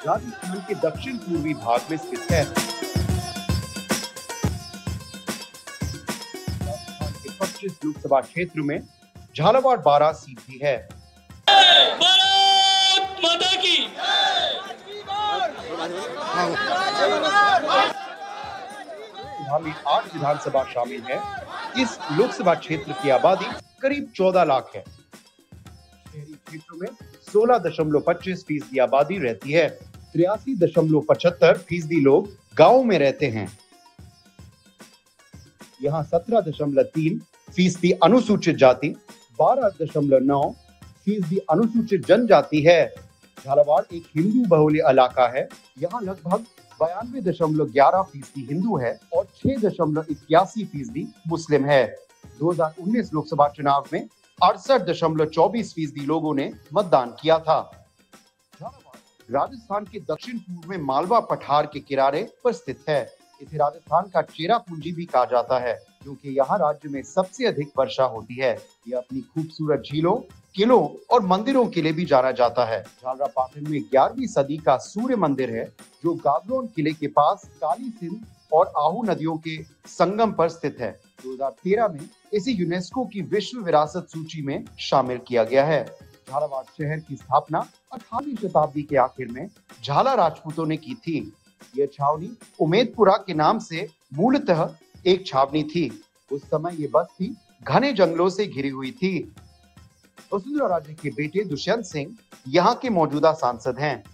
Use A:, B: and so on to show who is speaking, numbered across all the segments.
A: राजस्थान के दक्षिण पूर्वी भाग में स्थित है। राजस्थान के 25 लोकसभा क्षेत्र में झालावाड़ 12 सीट भी है।
B: भारत माता की।
A: में 8 विधानसभा शामिल है। इस लोकसभा क्षेत्र की आबादी करीब 14 लाख है। शहरी क्षेत्रों में 16.25% आबादी रहती है। 83.75% लोग गांवों में रहते हैं। यहाँ 17.3% अनुसूचित जाति, 12.9% अनुसूचित जनजाति है। झालावाड़ एक हिंदू बहुल इलाका है। यहाँ लगभग 92.11% हिंदू है और 6.81% मुस्लिम है। 2019 लोकसभा चुनाव में 68.24% लोगों ने मतदान किया था। झालावाड़ राजस्थान के दक्षिण पूर्व में मालवा पठार के किनारे पर स्थित है। इसे राजस्थान का चेरापूंजी भी कहा जाता है क्योंकि यहाँ राज्य में सबसे अधिक वर्षा होती है। यह अपनी खूबसूरत झीलों, किलों और मंदिरों के लिए भी जाना जाता है। झालरापाटन में 11वीं सदी का सूर्य मंदिर है जो गागरोन किले के पास काली सिंध और आहू नदियों के संगम पर स्थित है। 2013 में इसे यूनेस्को की विश्व विरासत सूची में शामिल किया गया है। झालावाड़ शहर की स्थापना 18वीं शताब्दी के आखिर में झाला राजपूतों ने की थी। यह छावनी उमेदपुरा के नाम से मूलतः एक छावनी थी। उस समय ये बस्ती घने जंगलों से घिरी हुई थी। वसुंधरा राजे के बेटे दुष्यंत सिंह यहाँ के मौजूदा सांसद हैं।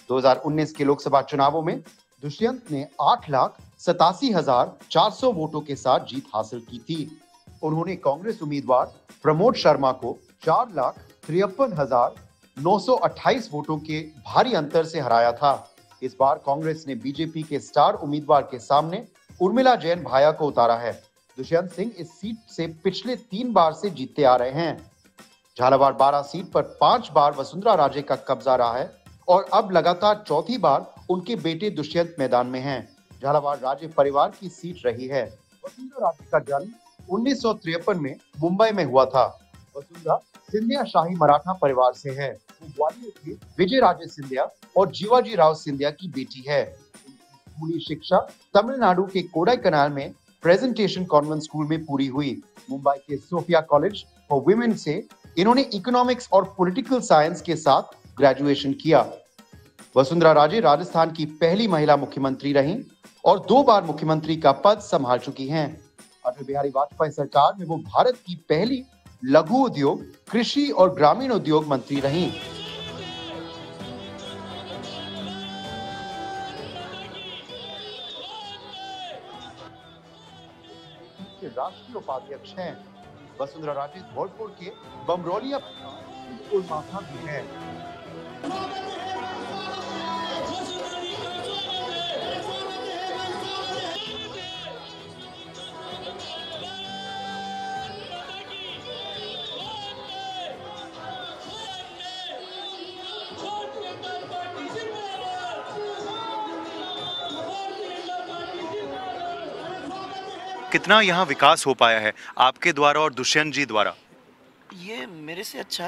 A: 2019 के लोकसभा चुनावों में दुष्यंत ने 8,87,400 वोटों के साथ जीत हासिल की थी। उन्होंने कांग्रेस उम्मीदवार प्रमोद शर्मा को 4,53,928 वोटों के भारी अंतर से हराया था। इस बार कांग्रेस ने बीजेपी के स्टार उम्मीदवार के सामने उर्मिला जैन भाया को उतारा है। दुष्यंत सिंह इस सीट से पिछले 3 बार से जीतते आ रहे हैं। झालावाड़ 12 सीट पर 5 बार वसुंधरा राजे का कब्जा रहा है और अब लगातार चौथी बार उनके बेटे दुष्यंत मैदान में हैं। झालावाड़ राजे परिवार की सीट रही है। वसुंधरा राजे का जन्म 1953 में मुंबई में हुआ था। वसुंधरा सिंधिया शाही मराठा परिवार से है। वो ग्वालियर के विजय राजे सिंधिया और जीवाजी राव सिंधिया की बेटी है। स्कूली शिक्षा तमिलनाडु के कोडाईकनाल में प्रेजेंटेशन कॉन्वेंट स्कूल में पूरी हुई। मुंबई के सोफिया कॉलेज फॉर वुमेन से इन्होंने इकोनॉमिक्स और पॉलिटिकल साइंस के साथ ग्रेजुएशन किया। वसुंधरा राजे राजस्थान की पहली महिला मुख्यमंत्री रहीं और 2 बार मुख्यमंत्री का पद संभाल चुकी हैं। अटल बिहारी वाजपेयी सरकार में वो भारत की पहली लघु उद्योग, कृषि और ग्रामीण उद्योग मंत्री रहीं। राष्ट्रीय उपाध्यक्ष हैं। वसुंधरा राजे धौलपुर के बमरोलिया माथा भी है।
C: कितना यहाँ विकास हो पाया है आपके द्वारा और दुष्यंत जी द्वारा?
D: ये मेरे से अच्छा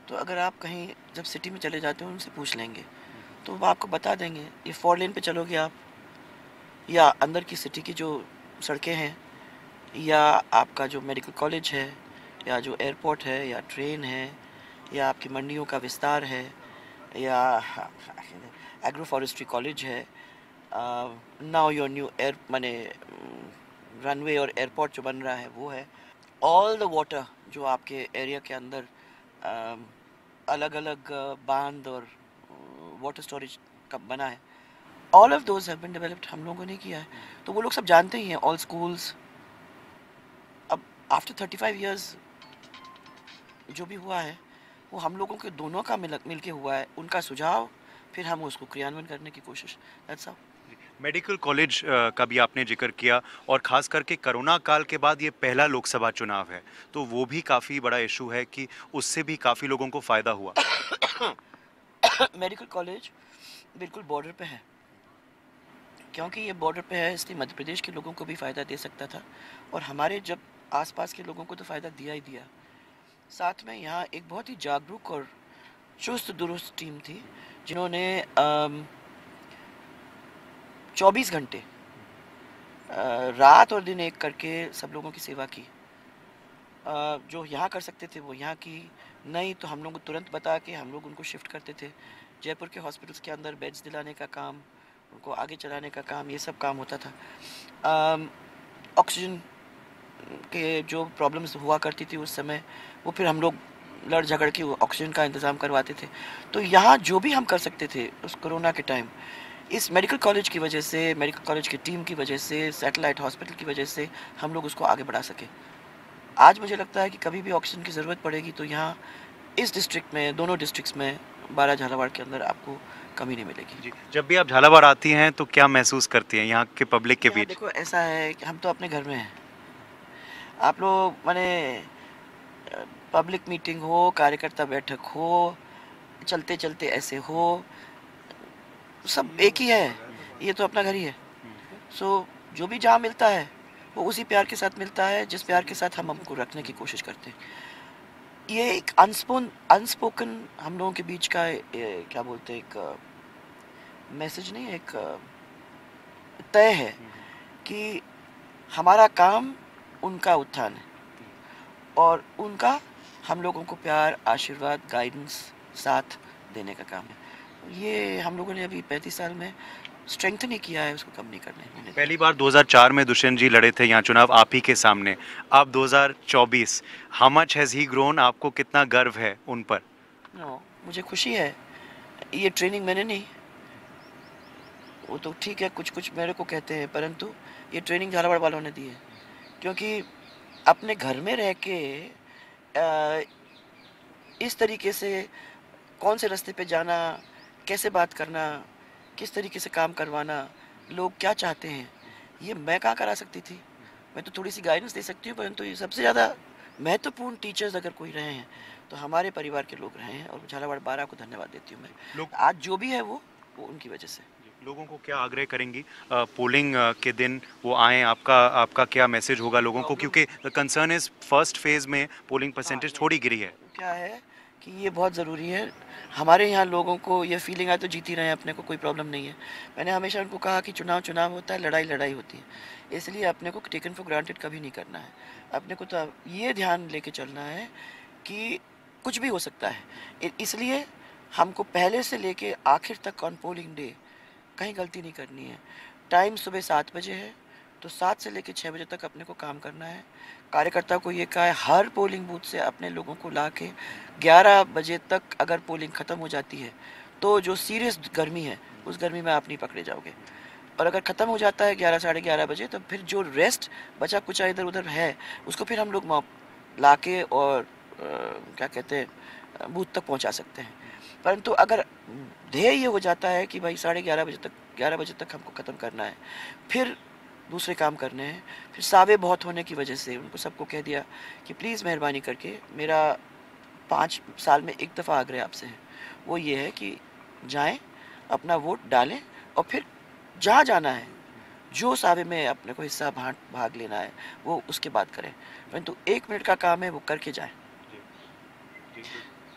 D: तो अगर आप कहीं जब सिटी में चले जाते हो उनसे पूछ लेंगे तो वो आपको बता देंगे। ये 4 लेन पे चलोगे आप, या अंदर की सिटी की जो सड़कें हैं, या आपका जो मेडिकल कॉलेज है, या जो एयरपोर्ट है, या ट्रेन है, या आपकी मंडियों का विस्तार है, या एग्रो फॉरेस्ट्री कॉलेज है, नाउ योर न्यू एयर माने रनवे और एयरपोर्ट जो बन रहा है वो है। ऑल द वाटर जो आपके एरिया के अंदर अलग अलग बांध और वाटर स्टोरेज का बना है, all of those have been developed हम लोगों ने किया है। तो वो लोग सब जानते ही हैं। ऑल स्कूल्स अब आफ्टर 35 इयर्स जो भी हुआ है वो हम लोगों के दोनों का मिल के हुआ है। उनका सुझाव, फिर हम उसको क्रियान्वयन करने की कोशिश। That's how.
C: मेडिकल कॉलेज का भी आपने जिक्र किया और खास करके कोरोना काल के बाद ये पहला लोकसभा चुनाव है, तो वो भी काफ़ी बड़ा इशू है कि उससे भी काफ़ी लोगों को फ़ायदा हुआ।
D: मेडिकल कॉलेज बिल्कुल बॉर्डर पे है। क्योंकि ये बॉर्डर पे है इसलिए मध्य प्रदेश के लोगों को भी फ़ायदा दे सकता था और हमारे जब आसपास के लोगों को तो फ़ायदा दिया ही दिया। साथ में यहाँ एक बहुत ही जागरूक और चुस्त दुरुस्त टीम थी जिन्होंने 24 घंटे रात और दिन एक करके सब लोगों की सेवा की। जो यहाँ कर सकते थे वो यहाँ की, नहीं तो हम लोग को तुरंत बता के हम लोग उनको शिफ्ट करते थे। जयपुर के हॉस्पिटल्स के अंदर बेड्स दिलाने का काम, उनको आगे चलाने का काम, ये सब काम होता था। ऑक्सीजन के जो प्रॉब्लम्स हुआ करती थी उस समय, वो फिर हम लोग लड़ झगड़ के ऑक्सीजन का इंतज़ाम करवाते थे। तो यहाँ जो भी हम कर सकते थे उस कोरोना के टाइम, इस मेडिकल कॉलेज की वजह से, मेडिकल कॉलेज की टीम की वजह से, सैटेलाइट हॉस्पिटल की वजह से हम लोग उसको आगे बढ़ा सके। आज मुझे लगता है कि कभी भी ऑक्सीजन की ज़रूरत पड़ेगी तो यहाँ इस डिस्ट्रिक्ट में, दोनों डिस्ट्रिक्ट्स में, बारा झालावाड़ के अंदर आपको कमी नहीं मिलेगी।
C: जी, जब भी आप झालावाड़ आती हैं तो क्या महसूस करती हैं यहाँ के पब्लिक के
D: यहाँ
C: बीच?
D: देखो ऐसा है कि हम तो अपने घर में हैं। आप लोग माने पब्लिक मीटिंग हो, कार्यकर्ता बैठक हो, चलते चलते ऐसे हो, सब एक ही है, ये तो अपना घर ही है। सो जो भी जहाँ मिलता है वो उसी प्यार के साथ मिलता है जिस प्यार के साथ हम हमको रखने की कोशिश करते हैं। ये एक अनस्पोकन हम लोगों के बीच का क्या बोलते हैं, एक मैसेज नहीं, एक तय है कि हमारा काम उनका उत्थान है और उनका हम लोगों को प्यार, आशीर्वाद, गाइडेंस, साथ देने का काम है। ये हम लोगों ने अभी 35 साल में स्ट्रेंथन ही किया है, उसको कम नहीं करने।
C: पहली बार 2004 में दुष्यंत जी लड़े थे यहाँ चुनाव आप ही के सामने। अब 2024, how much has he grown? आपको कितना गर्व है उन पर?
D: नो, मुझे खुशी है। ये ट्रेनिंग मैंने नहीं, वो तो ठीक है कुछ कुछ मेरे को कहते हैं, परंतु ये ट्रेनिंग झालावाड़ वालों ने दी है। क्योंकि अपने घर में रह के इस तरीके से कौन से रास्ते पे जाना, कैसे बात करना, किस तरीके से काम करवाना, लोग क्या चाहते हैं, ये मैं कहाँ करा सकती थी। मैं तो थोड़ी सी गाइडेंस दे सकती हूँ, परंतु ये सबसे ज़्यादा महत्वपूर्ण टीचर्स अगर कोई रहे हैं तो हमारे परिवार के लोग रहे हैं और झालावाड़ बारा को धन्यवाद देती हूँ मैं। आज जो भी है वो उनकी वजह से।
C: लोगों को क्या आग्रह करेंगी पोलिंग के दिन वो आएँ? आपका क्या मैसेज होगा लोगों को, क्योंकि the concern is first phase में पोलिंग परसेंटेज थोड़ी गिरी है।
D: क्या है कि ये बहुत ज़रूरी है। हमारे यहाँ लोगों को ये फीलिंग आए तो जीत ही रहे हैं, अपने को कोई प्रॉब्लम नहीं है। मैंने हमेशा उनको कहा कि चुनाव चुनाव होता है, लड़ाई लड़ाई होती है, इसलिए अपने को टेकन फॉर ग्रांटेड कभी नहीं करना है। अपने को तो ये ध्यान लेके चलना है कि कुछ भी हो सकता है, इसलिए हमको पहले से लेके आखिर तक ऑन पोलिंग डे कहीं गलती नहीं करनी है। टाइम सुबह 7 बजे है तो 7 से लेकर 6 बजे तक अपने को काम करना है। कार्यकर्ता को ये कहा है हर पोलिंग बूथ से अपने लोगों को ला के 11 बजे तक अगर पोलिंग ख़त्म हो जाती है तो जो सीरियस गर्मी है उस गर्मी में आप नहीं पकड़े जाओगे। और अगर ख़त्म हो जाता है 11 साढ़े 11 बजे तो फिर जो रेस्ट बचा कुचा इधर उधर है उसको फिर हम लोग ला के और क्या कहते हैं बूथ तक पहुंचा सकते हैं। परंतु अगर ध्येय ये हो जाता है कि भाई 11:30 बजे तक हमको ख़त्म करना है, फिर दूसरे काम करने हैं, फिर सावे बहुत होने की वजह से उनको सबको कह दिया कि प्लीज़ मेहरबानी करके मेरा 5 साल में एक दफ़ा आग्रह आपसे है, वो ये है कि जाएं अपना वोट डालें और फिर जहाँ जाना है जो सावे में अपने को हिस्सा भाग लेना है वो उसके बाद करें, परंतु 1 मिनट का काम है वो करके जाएं।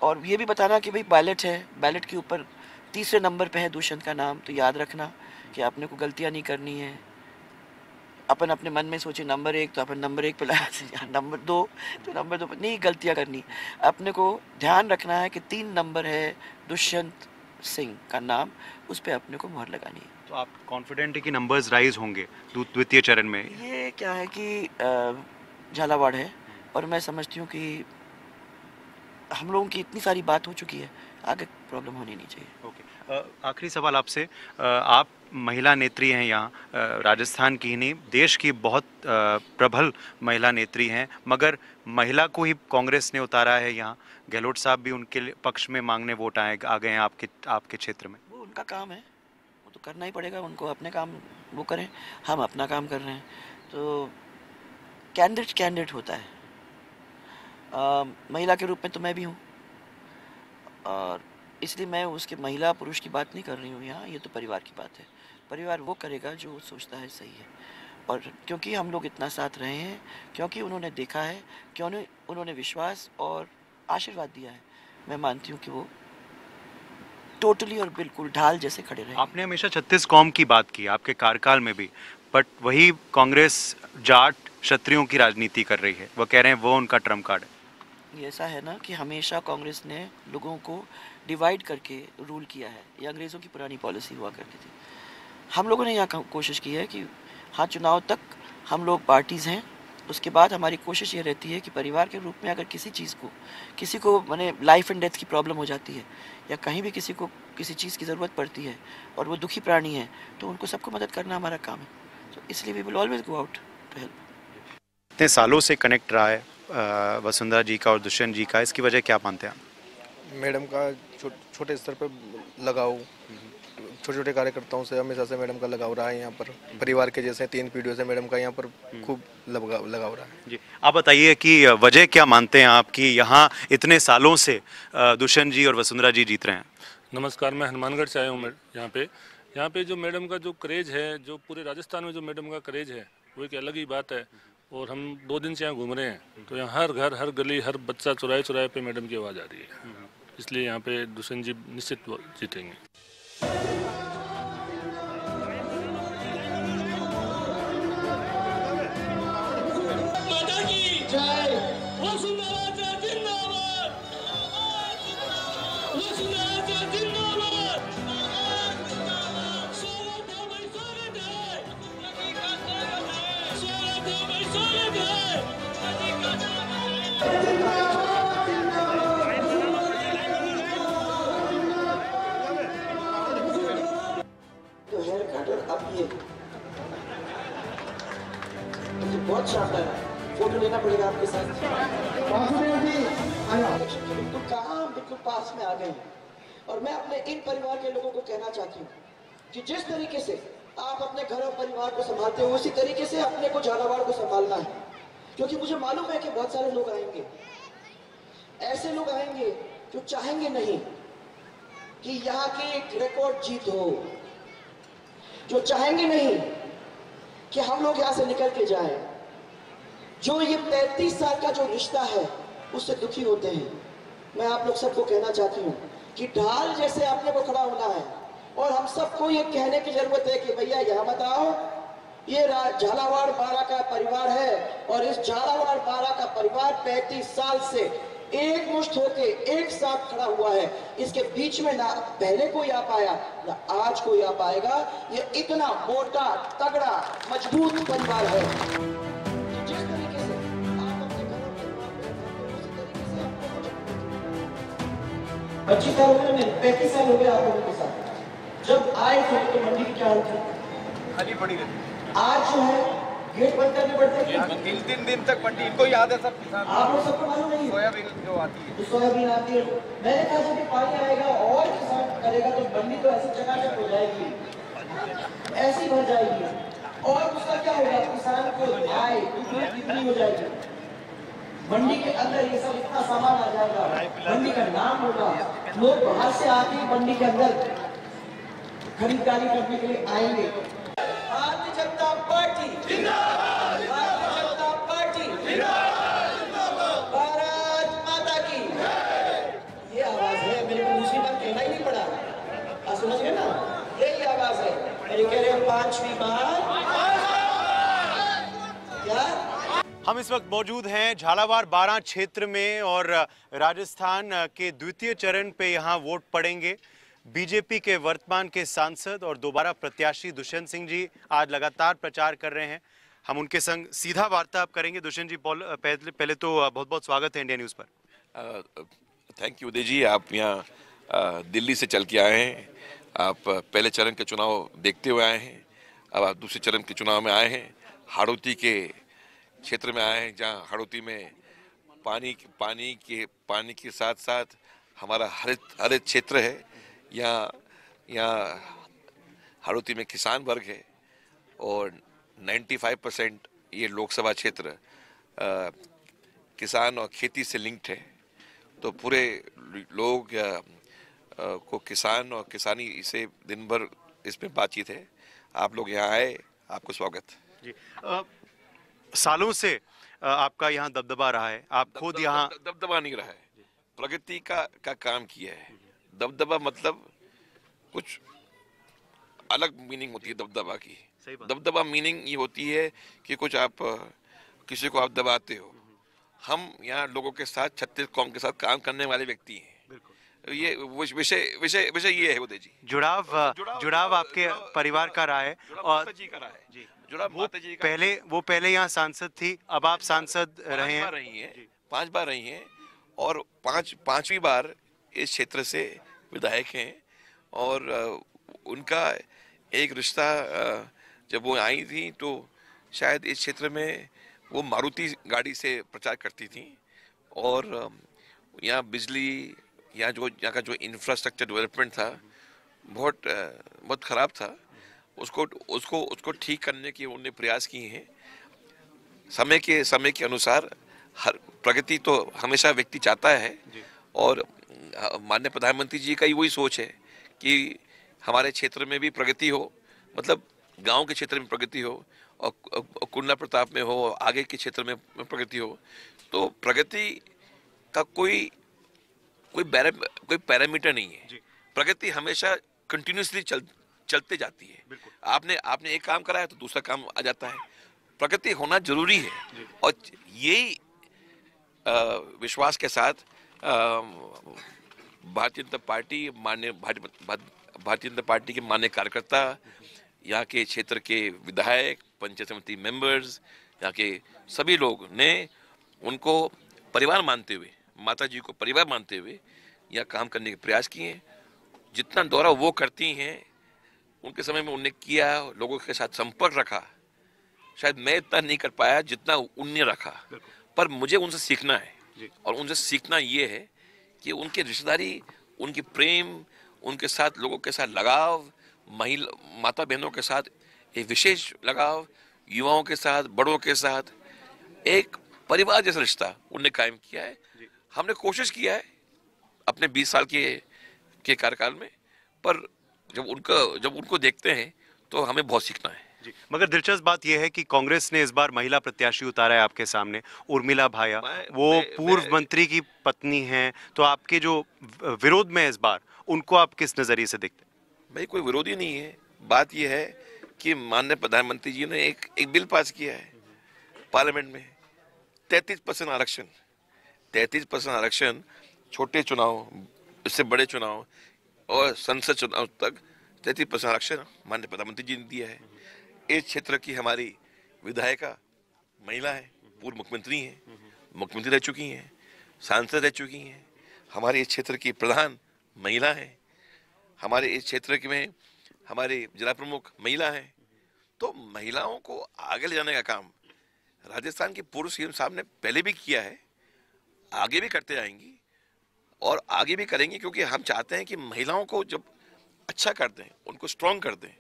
D: और ये भी बताना कि भाई बैलेट है, बैलेट के ऊपर तीसरे नंबर पे है दुष्यंत का नाम, तो याद रखना कि आपने को गलतियाँ नहीं करनी है। अपन अपने मन में सोचे नंबर 1 तो अपन नंबर 1 पे लगा, नंबर 2 तो नंबर 2 पे नहीं गलतियाँ करनी। अपने को ध्यान रखना है कि 3 नंबर है दुष्यंत सिंह का नाम, उस पर अपने को मोहर लगानी है।
C: तो आप कॉन्फिडेंट है कि नंबर्स राइज होंगे द्वितीय चरण में?
D: ये क्या है कि झालावाड़ है और मैं समझती हूँ कि हम लोगों की इतनी सारी बात हो चुकी है, आगे प्रॉब्लम होनी नहीं चाहिए।
C: ओके, आखिरी सवाल आपसे। आप महिला नेत्री हैं यहाँ, राजस्थान की ही नहीं देश की बहुत प्रबल महिला नेत्री हैं, मगर महिला को ही कांग्रेस ने उतारा है यहाँ। गहलोत साहब भी उनके पक्ष में मांगने वोट आ गए हैं आपके क्षेत्र में।
D: वो उनका काम है, वो तो करना ही पड़ेगा उनको, अपने काम वो करें, हम अपना काम कर रहे हैं। तो कैंडिडेट होता है। महिला के रूप में तो मैं भी हूँ और इसलिए मैं उसके महिला पुरुष की बात नहीं कर रही हूँ यहाँ, ये तो परिवार की बात है। परिवार वो करेगा जो वो सोचता है सही है, और क्योंकि हम लोग इतना साथ रहे हैं, क्योंकि उन्होंने देखा है, क्यों उन्होंने विश्वास और आशीर्वाद दिया है, मैं मानती हूँ कि वो टोटली और बिल्कुल ढाल जैसे खड़े रहेंगे।
C: आपने हमेशा 36 कौम की बात की आपके कार्यकाल में भी, बट वही कांग्रेस जाट क्षत्रियों की राजनीति कर रही है। वो कह रहे हैं वो उनका ट्रम्प कार्ड है।
D: ये ऐसा है ना कि हमेशा कांग्रेस ने लोगों को डिवाइड करके रूल किया है। ये अंग्रेज़ों की पुरानी पॉलिसी हुआ करती थी। हम लोगों ने यहाँ कोशिश की है कि हाँ, चुनाव तक हम लोग पार्टीज़ हैं, उसके बाद हमारी कोशिश ये रहती है कि परिवार के रूप में अगर किसी को माने लाइफ एंड डेथ की प्रॉब्लम हो जाती है या कहीं भी किसी को किसी चीज़ की ज़रूरत पड़ती है और वो दुखी प्राणी है, तो उनको सबको मदद करना हमारा काम है। तो इसलिए we will always go out to help.
C: इतने सालों से कनेक्ट रहा है वसुंधरा जी का और दुष्यंत जी का, इसकी वजह क्या मानते हैं आप?
B: मैडम का छोटे स्तर पर लगाव, छोटे छोटे कार्यकर्ताओं से हमेशा से मैडम का लगाव रहा है। यहाँ पर परिवार के जैसे 3 पीढ़ियों से मैडम का यहाँ पर खूब लगाव रहा है। जी,
C: आप बताइए कि वजह क्या मानते हैं आप कि यहाँ इतने सालों से दुष्यंत जी और वसुंधरा जी जीत रहे हैं?
E: नमस्कार, मैं हनुमानगढ़ से आया हूँ। यहाँ पे जो मैडम का जो क्रेज है, जो पूरे राजस्थान में जो मैडम का क्रेज है, वो एक अलग ही बात है। और हम 2 दिन से यहाँ घूम रहे हैं, तो यहाँ हर घर, हर गली, हर बच्चा चौराहे पे मैडम की आवाज़ आ रही है। इसलिए यहाँ पे दुष्यंत जी निश्चित जीतेंगे।
D: बहुत शानदार है, फोटो लेना पड़ेगा आपके साथ। बिल्कुल पास में आ गए हैं और मैं अपने इन परिवार के लोगों को कहना चाहती हूँ कि जिस तरीके से आप अपने घर और परिवार को संभालते हो, उसी तरीके से अपने को झालावाड़ को संभालना है। क्योंकि मुझे मालूम है कि बहुत सारे लोग आएंगे, ऐसे लोग आएंगे जो चाहेंगे नहीं कि यहाँ की एक रिकॉर्ड जीत हो, जो चाहेंगे नहीं कि हम लोग यहाँ से निकल के जाएं, जो ये 35 साल का जो रिश्ता है उससे दुखी होते हैं। मैं आप लोग सबको कहना चाहती हूँ कि ढाल जैसे अपने को खड़ा होना है और हम सबको ये कहने की जरूरत है कि भैया यहाँ मत आओ, ये झालावाड़ बारा का परिवार है और इस झालावाड़ बारा का परिवार 35 साल से एक मुश्त होके एक साथ खड़ा हुआ है। इसके बीच में ना पहले कोई आ पाया ना आज कोई आ पाएगा। ये इतना मोटा, तगड़ा, मजबूत परिवार है। जिस तरीके से आप अपने घरों में उसी तरीके से आपको 25 साल हो गए, 35 साल हो गए आप लोगों के साथ। जब आए थे तो मंडी की क्या हालत थी,
F: खाली पड़ी रहती।
D: आज जो है गेट बंद करने पड़ते हैं।
F: 3 दिन तक मंडी, इनको याद है सब किसान।
D: आप लोग सबको मालूम नहीं है
F: सोयाबीन जो आती है,
D: तो सोयाबीन आती है। मैंने कहा जब पानी आएगा और किसान करेगा तो मंडी तो ऐसे चकाचक हो जाएगी, ऐसी भर जाएगी। और उसका क्या होगा, किसान को आय कितनी हो जाएगी, मंडी के अंदर ये सब इतना सामान आ जाएगा, मंडी का नाम होगा, लोग बाहर से आके मंडी के अंदर खरीदारी करने के लिए आएंगे। भारतीय जनता पार्टी जिंदाबाद, भारतीय जनता पार्टी जिंदाबाद, भारत माता की ये आवाज है। मेरे को दूसरी बार कहना ही नहीं पड़ा, आप समझ गए ना, यही आवाज है। मेरे कह रहे हैं 5वीं बार क्या।
C: हम इस वक्त मौजूद हैं झालावाड़ बारां क्षेत्र में और राजस्थान के द्वितीय चरण पे यहाँ वोट पड़ेंगे। बीजेपी के वर्तमान के सांसद और दोबारा प्रत्याशी दुष्यंत सिंह जी आज लगातार प्रचार कर रहे हैं। हम उनके संग सीधा वार्तालाप करेंगे। दुष्यंत जी, पहले तो बहुत बहुत स्वागत है इंडिया न्यूज़ पर।
G: थैंक यू उदय जी, आप यहाँ दिल्ली से चल के आए हैं। आप पहले चरण के चुनाव देखते हुए आए हैं, अब आप दूसरे चरण के चुनाव में आए हैं। हाड़ौती के क्षेत्र में आए हैं, जहाँ हाड़ौती में पानी के साथ साथ हमारा हरित क्षेत्र है। यहाँ हाड़ौती में किसान वर्ग है और 95% ये लोकसभा क्षेत्र किसान और खेती से लिंक्ड है। तो पूरे लोग को किसान और किसानी से दिन भर इसमें बातचीत है। आप लोग यहाँ आए, आपको स्वागत
C: जी। सालों से आपका यहाँ दबदबा रहा है, आप खुद यहाँ
G: दबदबा नहीं रहा है, प्रगति का काम किया है। दबदबा मतलब कुछ अलग मीनिंग होती है दबदबा की।
C: सही बात।
G: दबदबा मीनिंग ये होती है कि कुछ आप किसी को आप दबाते हो। हम यहाँ लोगों के साथ, छत्तीस कौम के साथ काम करने वाले व्यक्ति हैं।
C: बिल्कुल।
G: ये विषय विषय विषय ये है उदय जी।
C: जुड़ाव आपके परिवार का रहा है और
G: माता जी का रहा है
C: जी,
G: जुड़ाव
C: वो
G: माता जी का।
C: पहले यहाँ सांसद थी, अब आप सांसद रहे हैं।
G: 5 बार रही हैं, 5 बार रही हैं और पांचवी बार इस क्षेत्र से विधायक हैं। और उनका एक रिश्ता, जब वो आई थी तो शायद इस क्षेत्र में वो मारुति गाड़ी से प्रचार करती थी और यहाँ बिजली, यहाँ का जो इंफ्रास्ट्रक्चर डेवलपमेंट था बहुत खराब था। उसको ठीक करने के उन्होंने प्रयास किए हैं। समय के अनुसार हर प्रगति तो हमेशा व्यक्ति चाहता है और माननीय प्रधानमंत्री जी का ही वही सोच है कि हमारे क्षेत्र में भी प्रगति हो, मतलब गांव के क्षेत्र में प्रगति हो और कुंडला प्रताप में हो, आगे के क्षेत्र में प्रगति हो। तो प्रगति का कोई पैरामीटर नहीं है। प्रगति हमेशा कंटिन्यूसली चलते जाती है। आपने एक काम करा है तो दूसरा काम आ जाता है। प्रगति होना जरूरी है और यही विश्वास के साथ भारतीय जनता पार्टी भारतीय जनता पार्टी के मान्य कार्यकर्ता, यहाँ के क्षेत्र के विधायक, पंचायत समिति मेंबर्स, यहाँ के सभी लोग ने उनको परिवार मानते हुए, माता जी को परिवार मानते हुए यहाँ काम करने के प्रयास किए हैं। जितना दौरा वो करती हैं उनके समय में उन्हें किया, लोगों के साथ संपर्क रखा। शायद मैं इतना नहीं कर पाया जितना उनने रखा, पर मुझे उनसे सीखना है। और उनसे सीखना ये है कि उनके रिश्तेदारी, उनकी प्रेम, उनके साथ लोगों के साथ लगाव, माता बहनों के साथ एक विशेष लगाव, युवाओं के साथ, बड़ों के साथ एक परिवार जैसा रिश्ता उनने कायम किया है। हमने कोशिश किया है अपने 20 साल के कार्यकाल में, पर जब उनको देखते हैं तो हमें बहुत सीखना है।
C: मगर दिलचस्प बात यह है कि कांग्रेस ने इस बार महिला प्रत्याशी उतारा है आपके सामने, उर्मिला भाया। वो पूर्व मंत्री की पत्नी हैं, तो आपके जो विरोध में इस बार, उनको आप किस नजरिए से देखते हैं?
G: भाई कोई विरोधी नहीं है। बात यह है कि माननीय प्रधानमंत्री जी ने एक बिल पास किया है पार्लियामेंट में, 33% आरक्षण। 33% आरक्षण छोटे चुनाव, इससे बड़े चुनाव और संसद चुनाव तक 33% आरक्षण माननीय प्रधानमंत्री जी ने दिया है। इस क्षेत्र की हमारी विधायिका महिला है, पूर्व मुख्यमंत्री हैं, मुख्यमंत्री रह चुकी हैं, सांसद रह चुकी हैं। हमारे इस क्षेत्र की प्रधान महिला है, हमारे इस क्षेत्र में हमारे जिला प्रमुख महिला है। तो महिलाओं को आगे ले जाने का काम राजस्थान के पूर्व सीएम साहब ने पहले भी किया है, आगे भी करते जाएंगी और आगे भी करेंगे, क्योंकि हम चाहते हैं कि महिलाओं को जब अच्छा कर दें, उनको स्ट्रॉन्ग कर दें,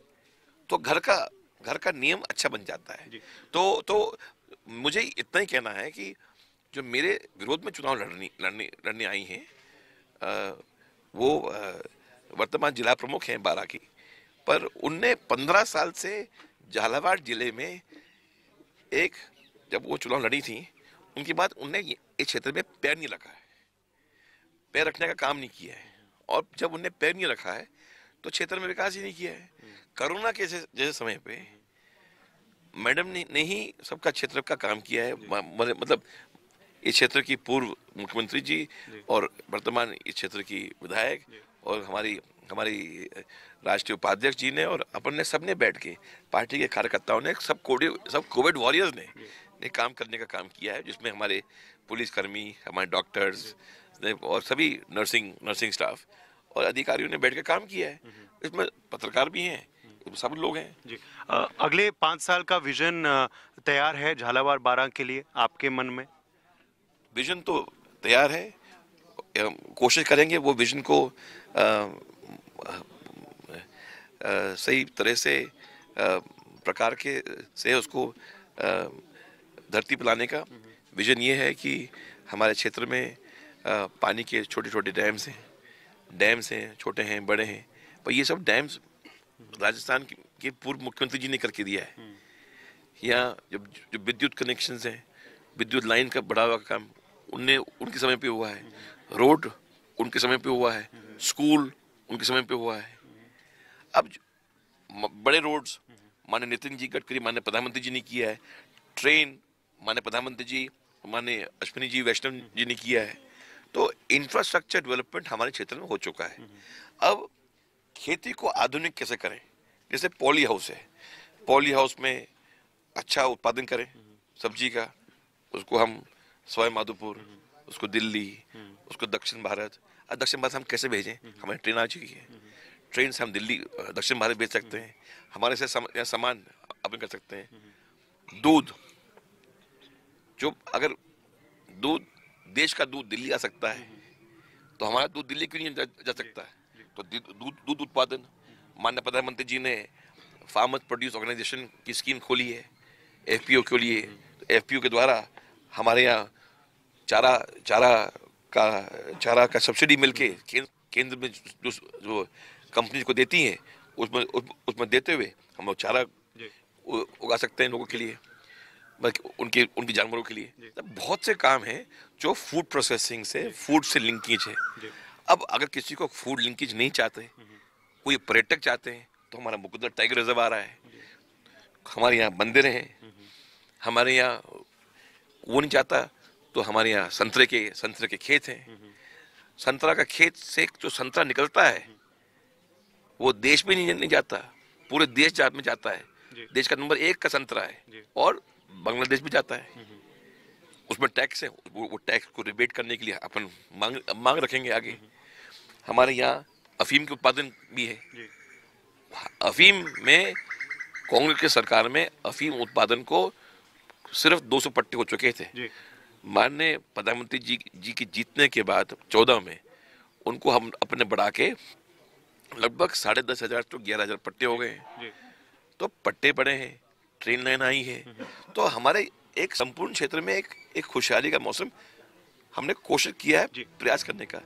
G: तो घर का नियम अच्छा बन जाता है। तो मुझे इतना ही कहना है कि जो मेरे विरोध में चुनाव लड़ने आई हैं, वो वर्तमान जिला प्रमुख हैं बारा की, पर उनने 15 साल से झालावाड़ जिले में जब वो चुनाव लड़ी थी, उनके बाद उनने इस क्षेत्र में पैर नहीं रखा है, पैर रखने का काम नहीं किया है। और जब उनने पैर नहीं रखा है तो क्षेत्र में विकास ही नहीं किया है। कोरोना के जैसे समय पे मैडम ने ही सबका क्षेत्र का काम किया है। मतलब इस क्षेत्र की पूर्व मुख्यमंत्री जी और वर्तमान इस क्षेत्र की विधायक और हमारी राष्ट्रीय उपाध्यक्ष जी ने और अपन ने सबने बैठ के, पार्टी के कार्यकर्ताओं ने, सब कोविड वॉरियर्स ने काम करने का काम किया है, जिसमें हमारे पुलिसकर्मी, हमारे डॉक्टर्स और सभी नर्सिंग स्टाफ और अधिकारियों ने बैठ के काम किया है। इसमें पत्रकार भी हैं, सब लोग हैं
C: जी। अगले 5 साल का विजन तैयार है झालावाड़ बारां के लिए आपके मन में?
G: विजन तो तैयार है, कोशिश करेंगे वो विजन को सही तरह से प्रकार से उसको धरती पर लाने का विजन ये है कि हमारे क्षेत्र में पानी के छोटे छोटे डैम्स हैं, छोटे हैं, बड़े हैं, पर ये सब डैम्स राजस्थान के पूर्व मुख्यमंत्री जी ने करके दिया है। यहाँ जो विद्युत कनेक्शंस हैं, विद्युत लाइन का बढ़ावा का काम उनके समय पे हुआ है, रोड उनके समय पे हुआ है, स्कूल उनके समय पे हुआ है। अब बड़े रोड्स माननीय नितिन जी गडकरी माननीय प्रधानमंत्री जी ने किया है, ट्रेन माननीय प्रधानमंत्री जी माननीय अश्विनी जी वैष्णव जी ने किया है। तो इंफ्रास्ट्रक्चर डेवलपमेंट हमारे क्षेत्र में हो चुका है। अब खेती को आधुनिक कैसे करें, जैसे पॉली हाउस है, पॉली हाउस में अच्छा उत्पादन करें सब्जी का, उसको हम सवाई माधोपुर, उसको दिल्ली, उसको दक्षिण भारत हम कैसे भेजें? हमारी ट्रेन आ चुकी है, ट्रेन से हम दिल्ली दक्षिण भारत भेज सकते हैं, हमारे से सामान अपन कर सकते हैं। दूध, जो अगर दूध देश का दूध दिल्ली आ सकता है तो हमारा दूध दिल्ली क्यों नहीं जा सकता है? तो दूध उत्पादन, माननीय प्रधानमंत्री जी ने फार्मर्स प्रोड्यूस ऑर्गेनाइजेशन की स्कीम खोली है, एफपीओ के लिए। तो एफपीओ के द्वारा हमारे यहाँ चारा का सब्सिडी मिलके केंद्र में जो कंपनी को देती हैं उसमें देते हुए हम लोग चारा उगा सकते हैं लोगों के लिए, उनकी जानवरों के लिए। तो बहुत से काम हैं जो फूड प्रोसेसिंग से, फूड से लिंकेज है। अब अगर किसी को फूड लिंकेज नहीं चाहते, कोई पर्यटक चाहते हैं, तो हमारा मुकुंदर टाइगर रिजर्व आ रहा है, हमारे यहाँ मंदिर हैं, हमारे यहाँ वो नहीं चाहता तो हमारे यहाँ संतरे के खेत हैं। संतरा का खेत से जो संतरा निकलता है वो देश में नहीं जाता, पूरे देश में जाता है। देश का नंबर 1 का संतरा है और बांग्लादेश भी जाता है। उसमें टैक्स है, वो टैक्स को रिबेट करने के लिए अपन मांग रखेंगे आगे। हमारे यहाँ अफीम के उत्पादन भी है। अफीम में कांग्रेस की सरकार में अफीम उत्पादन को सिर्फ 200 पट्टे हो चुके थे। माननीय प्रधानमंत्री जी की जीतने के बाद 14 में उनको हम अपने बढ़ा के लगभग 10,500 तो 11,000 पट्टे हो गए हैं। तो पट्टे पड़े हैं, ट्रेन लाइन आई है, तो हमारे एक संपूर्ण क्षेत्र में एक खुशहाली का मौसम हमने कोशिश किया है प्रयास करने का।